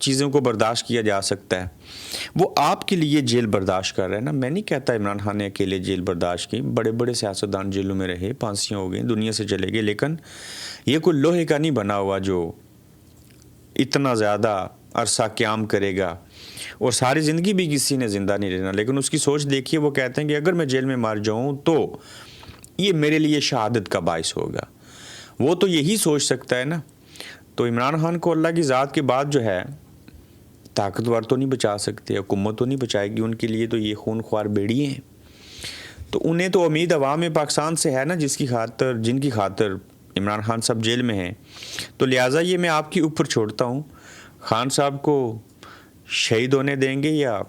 چیزوں کو برداشت کیا جا سکتا ہے وہ آپ کے لیے جیل برداشت کر رہے ہیں نا. میں نہیں کہتا عمران خان نے اکیلے جیل برداشت کی, بڑے بڑے سیاستدان جیلوں میں رہے, پھانسیاں ہو گئیں, دنیا سے چلے گئے, لیکن یہ کوئی لوہے کا نہیں بنا ہوا جو اتنا زیادہ عرصہ قیام کرے گا, اور ساری زندگی بھی کسی نے زندہ نہیں رہنا. لیکن اس کی سوچ دیکھیے, وہ کہتے ہیں کہ اگر میں جیل میں مر جاؤں تو یہ میرے لیے شہادت کا باعث ہوگا. وہ تو یہی سوچ سکتا ہے نا. تو عمران خان کو اللہ کی ذات کے بعد جو ہے طاقتور تو نہیں بچا سکتے, حکومت تو نہیں بچائے گی, ان کے لیے تو یہ خون خوار بیڑیے ہیں. تو انہیں تو امید عوام پاکستان سے ہے نا, جن کی خاطر عمران خان صاحب جیل میں ہیں. تو لہٰذا یہ میں آپ کے اوپر چھوڑتا ہوں, خان صاحب کو شہید ہونے دیں گے یا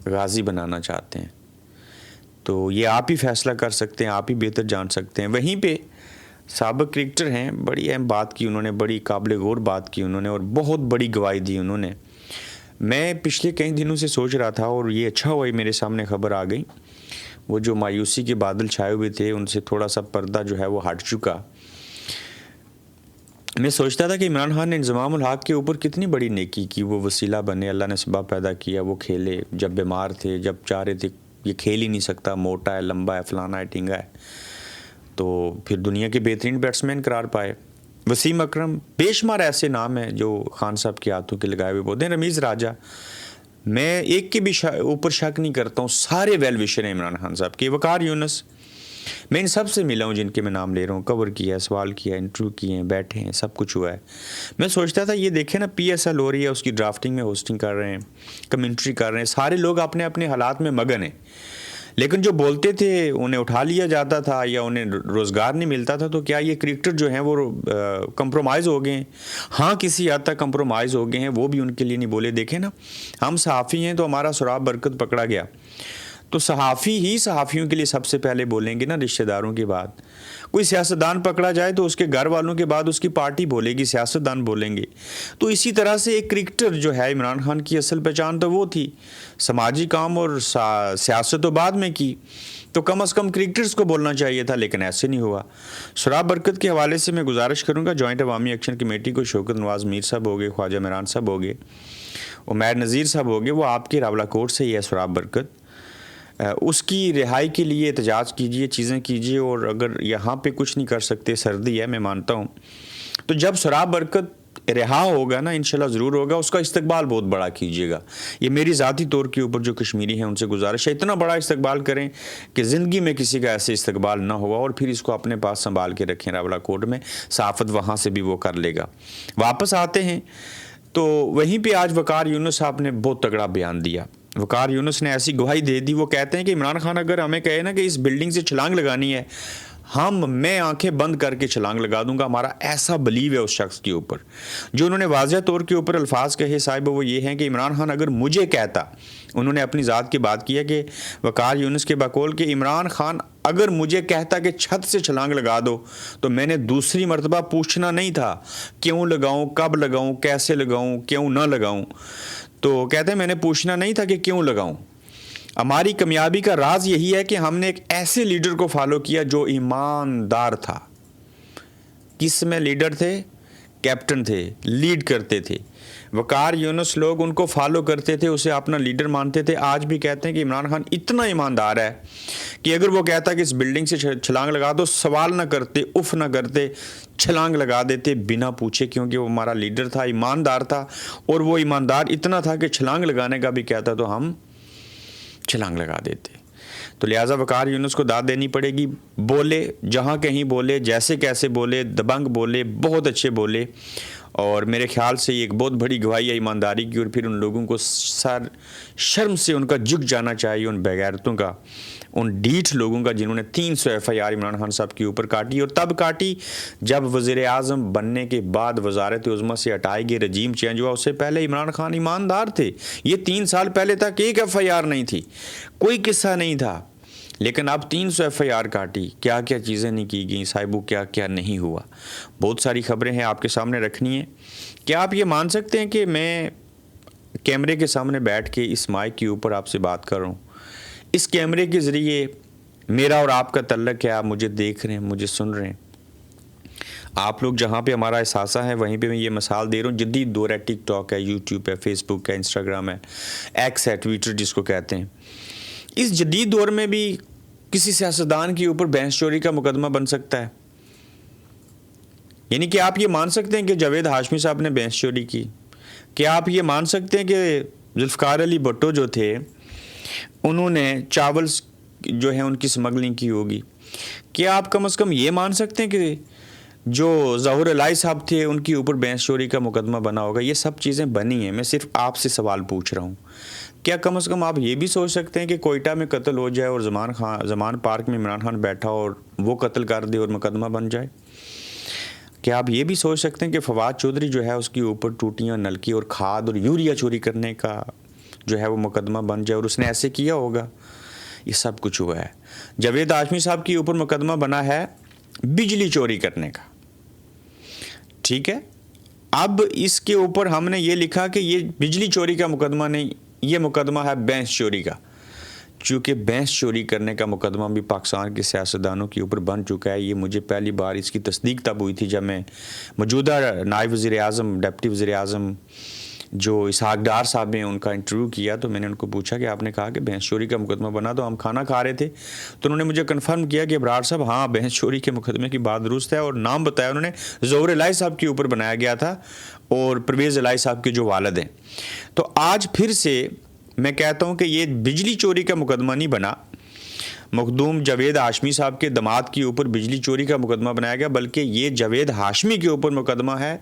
غازی بنانا چاہتے ہیں, تو یہ آپ ہی فیصلہ کر سکتے ہیں, آپ ہی بہتر جان سکتے ہیں. وہیں پہ سابق کرکٹر ہیں, بڑی اہم بات کی انہوں نے, بڑی قابل غور بات کی انہوں نے, اور بہت بڑی گواہی دی انہوں نے. میں پچھلے کئی دنوں سے سوچ رہا تھا, اور یہ اچھا ہوا میرے سامنے خبر آ گئی, وہ جو مایوسی کے بادل چھائے ہوئے تھے ان سے تھوڑا سا پردہ جو ہے وہ ہٹ چکا. میں سوچتا تھا کہ عمران خان نے انضمام الحق کے اوپر کتنی بڑی نیکی کی, وہ وسیلہ بنے, اللہ نے سبب پیدا کیا, وہ کھیلے, جب بیمار تھے, جب چاہ رہے تھے یہ کھیل ہی نہیں سکتا, موٹا ہے, لمبا ہے, فلانا ہے, ٹھنگا ہے, تو پھر دنیا کے بہترین بیٹسمین قرار پائے. وسیم اکرم, بے شمار ایسے نام ہیں جو خان صاحب کے ہاتھوں کے لگائے ہوئے پودے ہیں. رمیز راجہ, میں ایک کے بھی اوپر شک نہیں کرتا ہوں, سارے ویل وشر ہیں عمران خان صاحب کے. وقار یونس, میں ان سب سے ملا ہوں جن کے میں نام لے رہا ہوں, کور کیا ہے, سوال کیا ہے, انٹرویو کیے ہیں, بیٹھے ہیں, سب کچھ ہوا ہے. میں سوچتا تھا یہ دیکھیں نا, پی ایس ایل ہو رہی ہے, اس کی ڈرافٹنگ میں ہوسٹنگ کر رہے ہیں, کمنٹری کر رہے ہیں, سارے لوگ اپنے اپنے حالات میں مگن ہیں, لیکن جو بولتے تھے انہیں اٹھا لیا جاتا تھا یا انہیں روزگار نہیں ملتا تھا. تو کیا یہ کرکٹر جو ہیں وہ کمپرومائز ہو گئے ہیں؟ ہاں کسی حد تک کمپرومائز ہو گئے ہیں, وہ بھی ان کے لیے نہیں بولے. دیکھیں نا, ہم صحافی ہیں تو ہمارا سراب برکت پکڑا گیا, تو صحافی ہی صحافیوں کے لیے سب سے پہلے بولیں گے نا, رشتہ داروں کے بعد. کوئی سیاستدان پکڑا جائے تو اس کے گھر والوں کے بعد اس کی پارٹی بولے گی, سیاستدان بولیں گے. تو اسی طرح سے ایک کرکٹر جو ہے, عمران خان کی اصل پہچان تو وہ تھی, سماجی کام اور سیاست تو بعد میں کی, تو کم از کم کرکٹرز کو بولنا چاہیے تھا, لیکن ایسے نہیں ہوا. سراب برکت کے حوالے سے میں گزارش کروں گا, جوائنٹ عوامی ایکشن کمیٹی کو شوکت نواز میر صاحب ہو گئے, خواجہ میران صاحب ہو گئے, عمیر نذیر صاحب ہو گئے, وہ آپ کے راولہ کوٹ سے ہی ہے سراب برکت. اس کی رہائی کے لیے احتجاج کیجئے, چیزیں کیجئے, اور اگر یہاں پہ کچھ نہیں کر سکتے, سردی ہے میں مانتا ہوں, تو جب سراب برکت رہا ہوگا نا, انشاءاللہ ضرور ہوگا, اس کا استقبال بہت بڑا کیجئے گا. یہ میری ذاتی طور کے اوپر جو کشمیری ہیں ان سے گزارش ہے, اتنا بڑا استقبال کریں کہ زندگی میں کسی کا ایسے استقبال نہ ہوا, اور پھر اس کو اپنے پاس سنبھال کے رکھیں راولہ کوٹ میں, صحافت وہاں سے بھی وہ کر لے گا. واپس آتے ہیں تو وہیں پہ آج وقار یونس صاحب نے بہت تگڑا بیان دیا. وقار یونس نے ایسی گواہی دے دی, وہ کہتے ہیں کہ عمران خان اگر ہمیں کہے نا کہ اس بلڈنگ سے چھلانگ لگانی ہے, میں آنکھیں بند کر کے چھلانگ لگا دوں گا. ہمارا ایسا بلیو ہے اس شخص کے اوپر. جو انہوں نے واضح طور کے اوپر الفاظ کہے صاحب, وہ یہ ہیں کہ عمران خان اگر مجھے کہتا, انہوں نے اپنی ذات کی بات کی ہے کہ وقار یونس کے بقول کہ عمران خان اگر مجھے کہتا کہ چھت سے چھلانگ لگا دو, تو میں نے دوسری مرتبہ پوچھنا نہیں تھا کیوں لگاؤں, کب لگاؤں, کیسے لگاؤں, کیوں نہ لگاؤں. تو کہتے ہیں میں نے پوچھنا نہیں تھا کہ کیوں لگاؤں. ہماری کامیابی کا راز یہی ہے کہ ہم نے ایک ایسے لیڈر کو فالو کیا جو ایماندار تھا. کس میں لیڈر تھے؟ کیپٹن تھے, لیڈ کرتے تھے. وقار یونس لوگ ان کو فالو کرتے تھے, اسے اپنا لیڈر مانتے تھے. آج بھی کہتے ہیں کہ عمران خان اتنا ایماندار ہے کہ اگر وہ کہتا کہ اس بلڈنگ سے چھلانگ لگا دو, سوال نہ کرتے, اف نہ کرتے, چھلانگ لگا دیتے بنا پوچھے, کیونکہ وہ ہمارا لیڈر تھا, ایماندار تھا. اور وہ ایماندار اتنا تھا کہ چھلانگ لگانے کا بھی کہتا تو ہم چھلانگ لگا دیتے. تو لہٰذا وقار یونس کو داد دینی پڑے گی. بولے جہاں کہیں بولے, جیسے کیسے بولے, دبنگ بولے, بہت اچھے بولے, اور میرے خیال سے یہ ایک بہت بڑی گواہی ہے ایمانداری کی. اور پھر ان لوگوں کو شرم سے ان کا جھک جانا چاہیے, ان بغیرتوں کا, ان ڈیٹھ لوگوں کا جنہوں نے 300 FIR عمران خان صاحب کے اوپر کاٹی. اور تب کاٹی جب وزیر اعظم بننے کے بعد وزارت عظمیٰ سے ہٹائے گئے, رجیم چینج ہوا. اس سے پہلے عمران خان ایماندار تھے. یہ 3 سال پہلے تک ایک FIR نہیں تھی, کوئی قصہ نہیں تھا, لیکن اب 300 FIR کاٹی. کیا کیا چیزیں نہیں کی گئیں صاحبو, کیا کیا نہیں ہوا. بہت ساری خبریں ہیں آپ کے سامنے رکھنی ہیں. کیا آپ یہ مان سکتے ہیں کہ میں کیمرے کے سامنے بیٹھ کے اس مائک کے اوپر آپ سے بات کر رہا ہوں, اس کیمرے کے ذریعے میرا اور آپ کا تعلق ہے, آپ مجھے دیکھ رہے ہیں, مجھے سن رہے ہیں. آپ لوگ جہاں پہ ہمارا احساسہ ہے وہیں پہ میں یہ مثال دے رہا ہوں. جدید دور ہے، ٹک ٹاک ہے، یوٹیوب ہے، فیس بک ہے، انسٹاگرام ہے، ایکس ہے، ٹویٹر جس کو کہتے ہیں. اس جدید دور میں بھی کسی سیاستدان کے اوپر بحث چوری کا مقدمہ بن سکتا ہے. یعنی کہ آپ یہ مان سکتے ہیں کہ جاوید ہاشمی صاحب نے بحث چوری کی؟ کیا آپ یہ مان سکتے ہیں کہ ذوالفقار علی بھٹو جو تھے انہوں نے چاول جو ہیں ان کی سمگلنگ کی ہوگی؟ کیا آپ کم از کم یہ مان سکتے ہیں کہ جو ظہور الہی صاحب تھے ان کے اوپر بحث چوری کا مقدمہ بنا ہوگا؟ یہ سب چیزیں بنی ہیں. میں صرف آپ سے سوال پوچھ رہا ہوں. کیا کم از کم آپ یہ بھی سوچ سکتے ہیں کہ کوئٹہ میں قتل ہو جائے اور زمان پارک میں عمران خان بیٹھا اور وہ قتل کر دے اور مقدمہ بن جائے؟ کیا آپ یہ بھی سوچ سکتے ہیں کہ فواد چودھری جو ہے اس کے اوپر ٹوٹیاں، نلکی اور کھاد اور یوریا چوری کرنے کا جو ہے وہ مقدمہ بن جائے اور اس نے ایسے کیا ہوگا؟ یہ سب کچھ ہوا ہے. جاوید ہاشمی صاحب کے اوپر مقدمہ بنا ہے بجلی چوری کرنے کا. ٹھیک ہے، اب اس کے اوپر ہم نے یہ لکھا کہ یہ بجلی چوری کا مقدمہ نہیں، یہ مقدمہ ہے بینس چوری کا. چونکہ بینس چوری کرنے کا مقدمہ بھی پاکستان کے سیاستدانوں کے اوپر بن چکا ہے. یہ مجھے پہلی بار اس کی تصدیق تب ہوئی تھی جب میں موجودہ نائب وزیر اعظم، ڈپٹی وزیر اعظم جو اسحاق ڈار صاحب ہیں ان کا انٹرویو کیا تو میں نے ان کو پوچھا کہ آپ نے کہا کہ بینس چوری کا مقدمہ بنا، تو ہم کھانا کھا رہے تھے تو انہوں نے مجھے کنفرم کیا کہ ابرار صاحب ہاں بینس چوری کے مقدمے کی بات درست ہے، اور نام بتایا انہوں نے ظہور الہی صاحب کے اوپر بنایا گیا تھا اور پرویز الہی صاحب کے جو والد ہیں. تو آج پھر سے میں کہتا ہوں کہ یہ بجلی چوری کا مقدمہ نہیں بنا، مخدوم جاوید ہاشمی صاحب کے داماد کے اوپر بجلی چوری کا مقدمہ بنایا گیا، بلکہ یہ جاوید ہاشمی کے اوپر مقدمہ ہے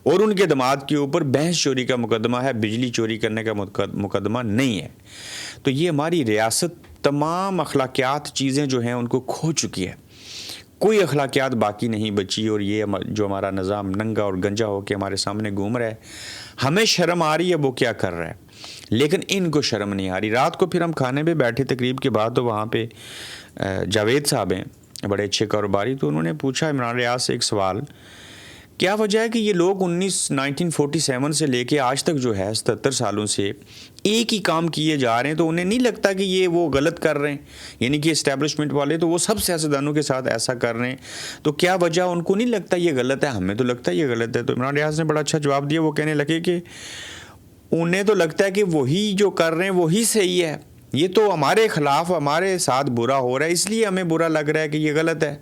اور ان کے داماد کے اوپر بحث چوری کا مقدمہ ہے، بجلی چوری کرنے کا مقدمہ نہیں ہے. تو یہ ہماری ریاست تمام اخلاقیات چیزیں جو ہیں ان کو کھو چکی ہے، کوئی اخلاقیات باقی نہیں بچی، اور یہ جو ہمارا نظام ننگا اور گنجا ہو کے ہمارے سامنے گھوم رہا ہے. ہمیں شرم آ رہی ہے وہ کیا کر رہا ہے، لیکن ان کو شرم نہیں آ رہی. رات کو پھر ہم کھانے پہ بیٹھے تقریب کے بعد، تو وہاں پہ جاوید صاحب ہیں بڑے اچھے کاروباری، تو انہوں نے پوچھا عمران ریاض سے ایک سوال، کیا وجہ ہے کہ یہ لوگ 1947 سے لے کے آج تک جو ہے 77 سالوں سے ایک ہی کام کیے جا رہے ہیں، تو انہیں نہیں لگتا کہ یہ وہ غلط کر رہے ہیں؟ یعنی کہ اسٹیبلشمنٹ والے تو وہ سب سیاستدانوں کے ساتھ ایسا کر رہے ہیں، تو کیا وجہ ان کو نہیں لگتا یہ غلط ہے؟ ہمیں تو لگتا ہے یہ غلط ہے. تو عمران ریاض نے بڑا اچھا جواب دیا. وہ کہنے لگے کہ انہیں تو لگتا ہے کہ وہی جو کر رہے ہیں وہی صحیح ہے، یہ تو ہمارے خلاف ہمارے ساتھ برا ہو رہا ہے، اس لیے ہمیں برا لگ رہا ہے کہ یہ غلط ہے.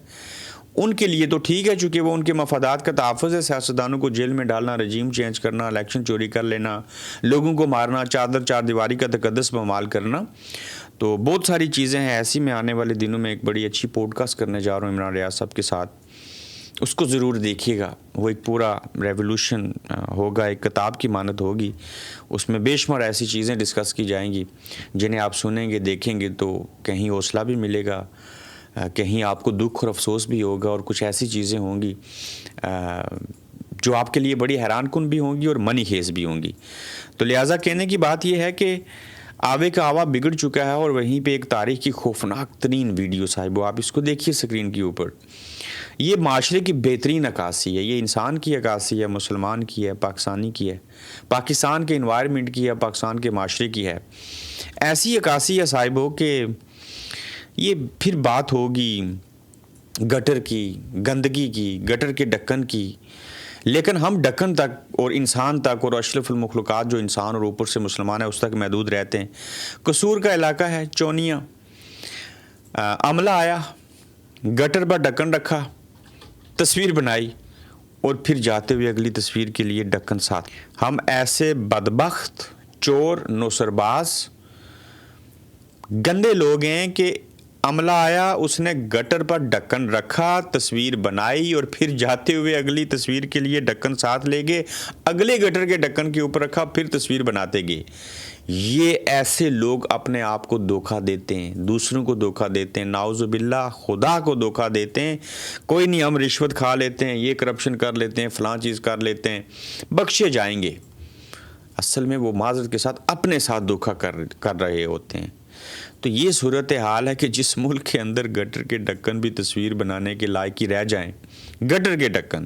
ان کے لیے تو ٹھیک ہے، چونکہ وہ ان کے مفادات کا تحفظ ہے. سیاستدانوں کو جیل میں ڈالنا، رجیم چینج کرنا، الیکشن چوری کر لینا، لوگوں کو مارنا، چار دیواری کا تقدس بمال کرنا، تو بہت ساری چیزیں ہیں ایسی. میں آنے والے دنوں میں ایک بڑی اچھی پوڈ کاسٹ کرنے جا رہا ہوں عمران ریاض صاحب کے ساتھ، اس کو ضرور دیکھیے گا. وہ ایک پورا ریولوشن ہوگا، ایک کتاب کی مانند ہوگی. اس میں بے شمار ایسی چیزیں ڈسکس کی جائیں گی جنہیں آپ سنیں گے، دیکھیں گے تو کہیں حوصلہ بھی ملے گا، کہیں آپ کو دکھ اور افسوس بھی ہوگا، اور کچھ ایسی چیزیں ہوں گی جو آپ کے لیے بڑی حیران کن بھی ہوں گی اور منی خیز بھی ہوں گی. تو لہٰذا کہنے کی بات یہ ہے کہ آوے کا آوا بگڑ چکا ہے، اور وہیں پہ ایک تاریخ کی خوفناک ترین ویڈیو صاحب، آپ اس کو دیکھیے سکرین کے اوپر. یہ معاشرے کی بہترین عکاسی ہے، یہ انسان کی عکاسی ہے، مسلمان کی ہے، پاکستانی کی ہے، پاکستان کے انوائرمنٹ کی ہے، پاکستان کے معاشرے کی ہے. ایسی عکاسی ہے صاحب ہو کہ یہ پھر بات ہوگی گٹر کی، گندگی کی، گٹر کے ڈھکن کی، لیکن ہم ڈھکن تک اور انسان تک اور اشرف المخلوقات جو انسان اور اوپر سے مسلمان ہے اس تک محدود رہتے ہیں. قصور کا علاقہ ہے چونیا، عملہ آیا، گٹر پر ڈھکن رکھا، تصویر بنائی، اور پھر جاتے ہوئے اگلی تصویر کے لیے ڈھکن ساتھ. ہم ایسے بدبخت، چور، نوسرباز، گندے لوگ ہیں کہ عملہ آیا، اس نے گٹر پر ڈھکن رکھا، تصویر بنائی، اور پھر جاتے ہوئے اگلی تصویر کے لیے ڈھکن ساتھ لے گئے، اگلے گٹر کے ڈھکن کے اوپر رکھا، پھر تصویر بناتے گئے. یہ ایسے لوگ اپنے آپ کو دھوکہ دیتے ہیں، دوسروں کو دھوکہ دیتے ہیں، نعوذ باللہ خدا کو دھوکہ دیتے ہیں. کوئی نہیں، ہم رشوت کھا لیتے ہیں، یہ کرپشن کر لیتے ہیں، فلاں چیز کر لیتے ہیں، بخشے جائیں گے. اصل میں وہ معذرت کے ساتھ اپنے ساتھ دھوکہ کر رہے ہوتے ہیں. تو یہ صورتحال ہے کہ جس ملک کے اندر گٹر کے ڈھکن بھی تصویر بنانے کے لائق ہی رہ جائیں، گٹر کے ڈھکن،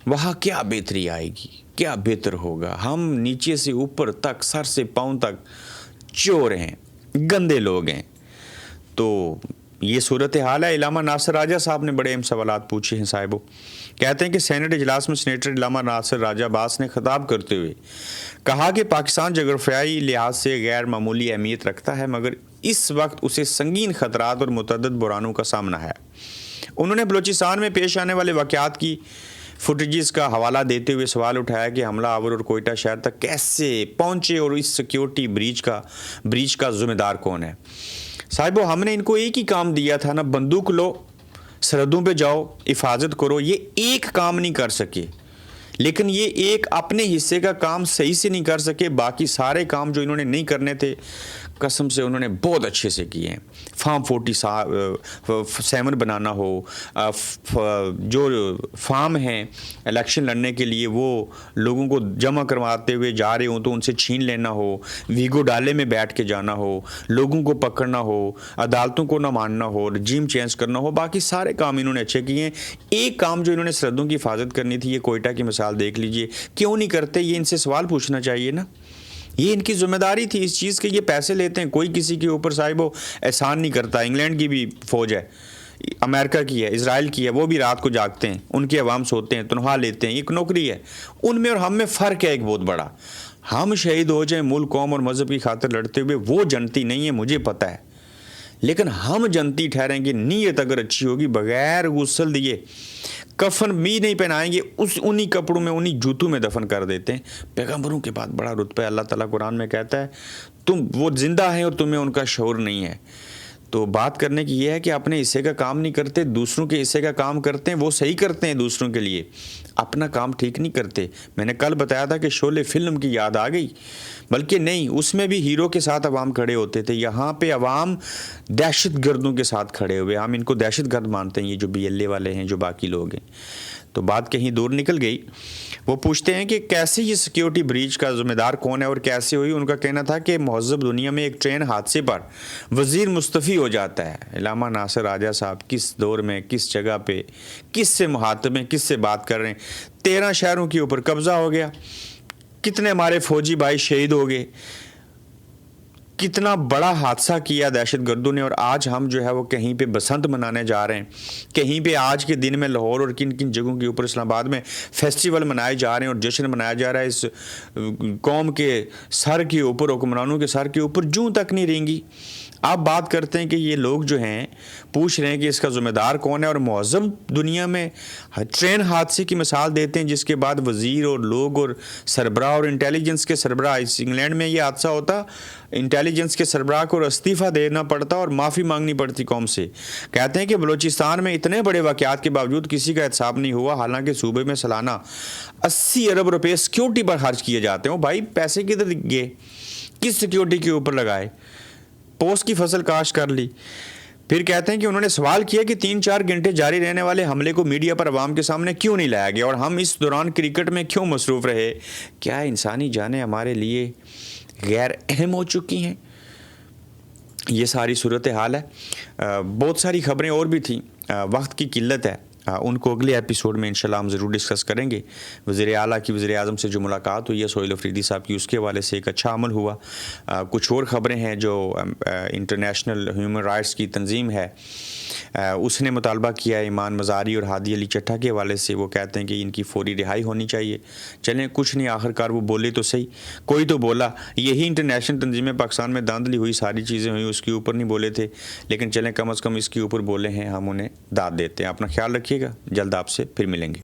وہاں کیا بہتری آئے گی، کیا بہتر ہوگا. ہم نیچے سے اوپر تک، سر سے پاؤں تک چور ہیں، گندے لوگ ہیں. تو یہ صورتحال ہے۔ علامہ ناصر راجہ صاحب نے بڑے اہم سوالات پوچھے ہیں صاحبوں۔ کہتے ہیں کہ سینٹ اجلاس میں سینیٹر علامہ ناصر راجہ عباس نے خطاب کرتے ہوئے کہا کہ پاکستان جغرافیائی لحاظ سے غیر معمولی اہمیت رکھتا ہے، مگر اس وقت اسے سنگین خطرات اور متعدد بحرانوں کا سامنا ہے۔ انہوں نے بلوچستان میں پیش آنے والے واقعات کی فوٹیجز کا حوالہ دیتے ہوئے سوال اٹھایا کہ حملہ آور اور کوئٹہ شہر تک کیسے پہنچے اور اس سیکیورٹی بریچ کا ذمہ دار کون ہے۔ صاحبو، ہم نے ان کو ایک ہی کام دیا تھا نا، بندوق لو، سرحدوں پہ جاؤ، حفاظت کرو۔ یہ ایک کام نہیں کر سکے، لیکن یہ ایک اپنے حصے کا کام صحیح سے نہیں کر سکے، باقی سارے کام جو انہوں نے نہیں کرنے تھے قسم سے انہوں نے بہت اچھے سے کیے ہیں۔ فارم 47 بنانا ہو، جو فارم ہیں الیکشن لڑنے کے لیے وہ لوگوں کو جمع کرواتے ہوئے جا رہے ہوں تو ان سے چھین لینا ہو، ویگو ڈالے میں بیٹھ کے جانا ہو، لوگوں کو پکڑنا ہو، عدالتوں کو نہ ماننا ہو، رجیم چینج کرنا ہو، باقی سارے کام انہوں نے اچھے کیے ہیں۔ ایک کام جو انہوں نے سرحدوں کی حفاظت کرنی تھی، یہ کوئٹہ کی مثال دیکھ لیجئے، کیوں نہیں کرتے؟ یہ ان سے سوال پوچھنا چاہیے نا، یہ ان کی ذمہ داری تھی اس چیز کے۔ یہ پیسے لیتے ہیں، کوئی کسی کے اوپر صاحب احسان نہیں کرتا۔ انگلینڈ کی بھی فوج ہے، امریکہ کی ہے، اسرائیل کی ہے، وہ بھی رات کو جاگتے ہیں، ان کے عوام سوتے ہیں، تنخواہ لیتے ہیں، ایک نوکری ہے۔ ان میں اور ہم میں فرق ہے ایک بہت بڑا۔ ہم شہید ہو جائیں ملک، قوم اور مذہب کی خاطر لڑتے ہوئے، وہ جنتی نہیں ہے، مجھے پتہ ہے، لیکن ہم جنتی ٹھہریں گے۔ نیت اگر اچھی ہوگی، بغیر غسل دیے کفن بھی نہیں پہنائیں گے، انہی کپڑوں میں، انہی جوتوں میں دفن کر دیتے ہیں۔ پیغمبروں کے بعد بڑا رتبہ ہے، اللہ تعالیٰ قرآن میں کہتا ہے تم وہ زندہ ہیں اور تمہیں ان کا شعور نہیں ہے۔ تو بات کرنے کی یہ ہے کہ اپنے حصے کا کام نہیں کرتے، دوسروں کے حصے کا کام کرتے ہیں، وہ صحیح کرتے ہیں دوسروں کے لیے، اپنا کام ٹھیک نہیں کرتے۔ میں نے کل بتایا تھا کہ شعلے فلم کی یاد آ گئی، بلکہ نہیں، اس میں بھی ہیرو کے ساتھ عوام کھڑے ہوتے تھے، یہاں پہ عوام دہشت گردوں کے ساتھ کھڑے ہوئے۔ ہم ان کو دہشت گرد مانتے ہیں، یہ جو BLA والے ہیں، جو باقی لوگ ہیں۔ تو بات کہیں دور نکل گئی۔ وہ پوچھتے ہیں کہ کیسے یہ سیکیورٹی بریچ کا ذمہ دار کون ہے اور کیسے ہوئی؟ ان کا کہنا تھا کہ مہذب دنیا میں ایک ٹرین حادثے پر وزیر مستعفی ہو جاتا ہے۔ علامہ ناصر راجہ صاحب کس دور میں، کس جگہ پہ، کس سے مخاطب ہیں، کس سے بات کر رہے ہیں؟ 13 شہروں کے اوپر قبضہ ہو گیا، کتنے ہمارے فوجی بھائی شہید ہو گئے، کتنا بڑا حادثہ کیا دہشت گردوں نے، اور آج ہم جو ہے وہ کہیں پہ بسنت منانے جا رہے ہیں، کہیں پہ آج کے دن میں لاہور اور کن کن جگہوں کے اوپر اسلام آباد میں فیسٹیول منائے جا رہے ہیں اور جشن منایا جا رہا ہے۔ اس قوم کے سر کے اوپر، حکمرانوں کے سر کے اوپر جوں تک نہیں رینگی۔ آپ بات کرتے ہیں کہ یہ لوگ جو ہیں پوچھ رہے ہیں کہ اس کا ذمہ دار کون ہے، اور مہذب دنیا میں ٹرین حادثے کی مثال دیتے ہیں، جس کے بعد وزیر اور لوگ اور سربراہ اور انٹیلیجنس کے سربراہ، اس انگلینڈ میں یہ حادثہ ہوتا، انٹیلیجنس کے سربراہ کو استعفیٰ دینا پڑتا اور معافی مانگنی پڑتی قوم سے۔ کہتے ہیں کہ بلوچستان میں اتنے بڑے واقعات کے باوجود کسی کا احتساب نہیں ہوا، حالانکہ صوبے میں سالانہ 80 ارب روپے سیکیورٹی پر خرچ کیے جاتے ہیں۔ بھائی پیسے کدھر گئے؟ کس سیکیورٹی کے اوپر لگائے؟ پوست کی فصل کاشت کر لی۔ پھر کہتے ہیں کہ انہوں نے سوال کیا کہ 3-4 گھنٹے جاری رہنے والے حملے کو میڈیا پر عوام کے سامنے کیوں نہیں لایا گیا، اور ہم اس دوران کرکٹ میں کیوں مصروف رہے؟ کیا انسانی جانیں ہمارے لیے غیر اہم ہو چکی ہیں؟ یہ ساری صورتحال ہے۔ بہت ساری خبریں اور بھی تھیں، وقت کی قلت ہے، ان کو اگلے ایپیسوڈ میں انشاءاللہ ہم ضرور ڈسکس کریں گے۔ وزیر اعلیٰ کی وزیر اعظم سے جو ملاقات ہوئی ہے سہیل افریدی صاحب کی، اس کے حوالے سے ایک اچھا عمل ہوا۔ کچھ اور خبریں ہیں جو انٹرنیشنل ہیومن رائٹس کی تنظیم ہے، اس نے مطالبہ کیا ہے ایمان مزاری اور ہادی علی چٹھا کے حوالے سے۔ وہ کہتے ہیں کہ ان کی فوری رہائی ہونی چاہیے۔ چلیں کچھ نہیں، آخر کار وہ بولے تو صحیح، کوئی تو بولا۔ یہی انٹرنیشنل تنظیمیں پاکستان میں دھاندلی ہوئی، ساری چیزیں ہوئی، اس کے اوپر نہیں بولے تھے، لیکن چلیں کم از کم اس کے اوپر بولے ہیں، ہم انہیں داد دیتے ہیں۔ اپنا خیال رکھیے گا، جلد آپ سے پھر ملیں گے۔